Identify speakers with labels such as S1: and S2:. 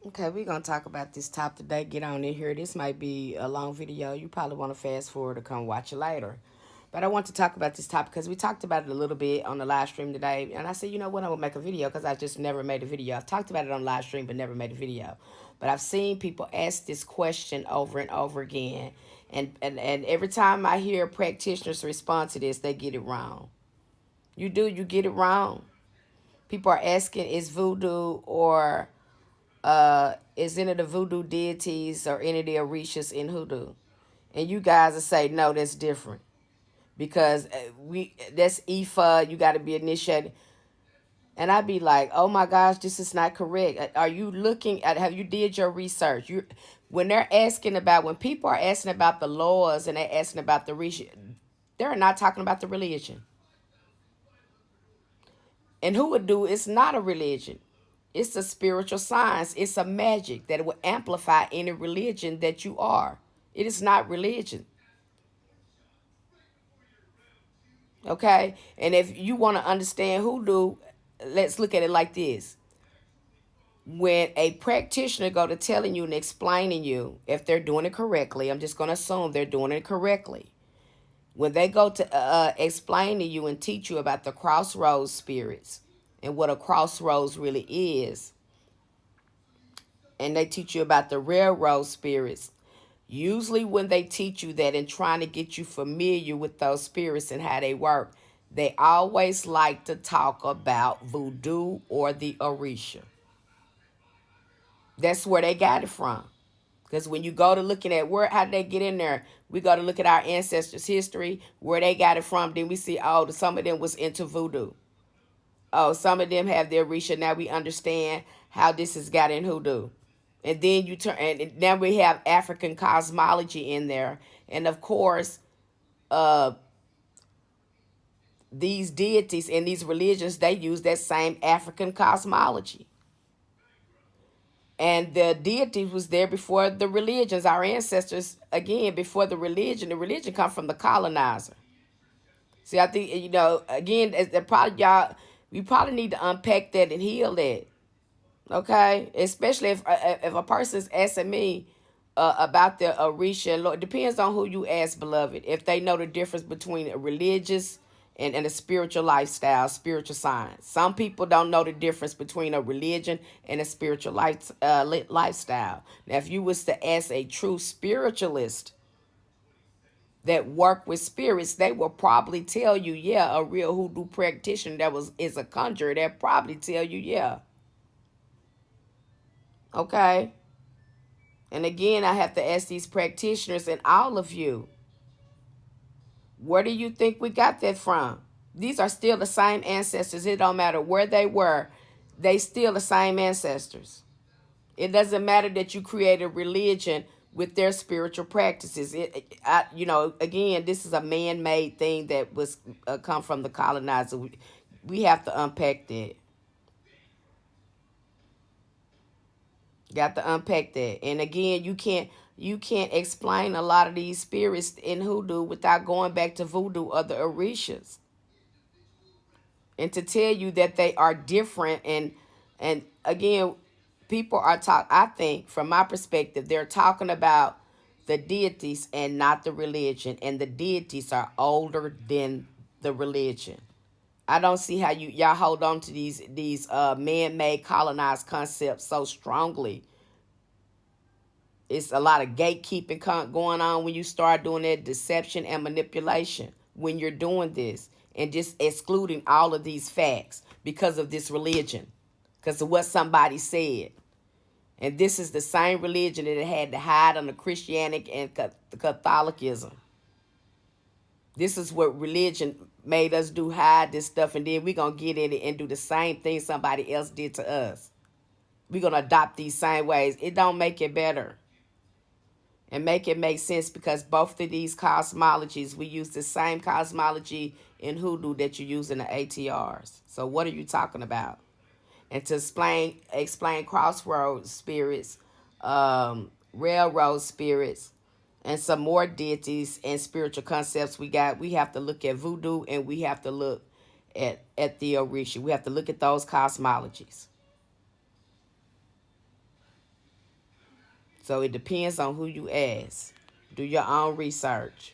S1: Okay, we're gonna talk about this top today. Get on in here. This might be a long video. You probably want to fast forward or come watch it later. But I want to talk about this topic because we talked about it a little bit on the live stream today. And I said, you know what, I'm gonna make a video because I just never made a video. I've talked about it on live stream but never made a video. But I've seen people ask this question over and over again. And every time I hear practitioners respond to this, they get it wrong. You get it wrong. People are asking, is voodoo or is any of the voodoo deities or any of the Orishas in hoodoo? And you guys will say, no, that's different. Because we that's Ifa, you got to be initiated. And I'd be like, oh my gosh, this is not correct. Are you looking at, have you did your research? When they're asking about, when people are asking about the laws and they're asking about the Orisha, they're not talking about the religion. And hoodoo is not a religion. It's a spiritual science. It's a magic that will amplify any religion that you are. It is not religion. Okay? And if you want to understand hoodoo, let's look at it like this. When a practitioner go to telling you and explaining you, if they're doing it correctly, I'm just going to assume they're doing it correctly. When they go to explain to you and teach you about the crossroads spirits and what a crossroads really is, and they teach you about the railroad spirits. Usually, when they teach you that and trying to get you familiar with those spirits and how they work, they always like to talk about voodoo or the Orisha. That's where they got it from. Because when you go to looking at where how they get in there, we go to look at our ancestors' history, where they got it from. Then we see, oh, some of them was into voodoo. Oh, some of them have their Orisha. Now we understand how this has got in hoodoo. And then you turn, and now we have African cosmology in there. And of course, uh, these deities and these religions, they use that same African cosmology. And the deities was there before the religions, our ancestors, again, before the religion come from the colonizer. See, I think, again, probably y'all, we probably need to unpack that and heal that. Okay, especially if a person's asking me about the Orisha, Lord, it depends on who you ask, beloved. If they know the difference between a religious and a spiritual lifestyle, spiritual science. Some people don't know the difference between a religion and a spiritual lifestyle. Now, if you was to ask a true spiritualist that work with spirits, they will probably tell you, yeah, a real hoodoo practitioner that is a conjurer, they'll probably tell you, yeah. Okay. And again, I have to ask these practitioners and all of you, where do you think we got that from? These are still the same ancestors. It don't matter where they were. They still the same ancestors. It doesn't matter that you create a religion with their spiritual practices. Again, this is a man-made thing that was come from the colonizer. We have to unpack that. Got to unpack that. And again, you can't explain a lot of these spirits in hoodoo without going back to voodoo or the Orishas. And to tell you that they are different and again, people are I think from my perspective, they're talking about the deities and not the religion. And the deities are older than the religion. I don't see how y'all hold on to these man-made colonized concepts so strongly. It's a lot of gatekeeping going on when you start doing that deception and manipulation when you're doing this and just excluding all of these facts because of this religion, because of what somebody said. And this is the same religion that it had to hide under Christianity and Catholicism. This is what religion made us do, hide this stuff, and then we're going to get in it and do the same thing somebody else did to us. We're going to adopt these same ways. It don't make it better. And make it make sense because both of these cosmologies, we use the same cosmology in hoodoo that you use in the ATRs. So what are you talking about? And to explain crossroads spirits, railroad spirits, and some more deities and spiritual concepts we have to look at voodoo and we have to look at the Orisha. We have to look at those cosmologies. So it depends on who you ask. Do your own research.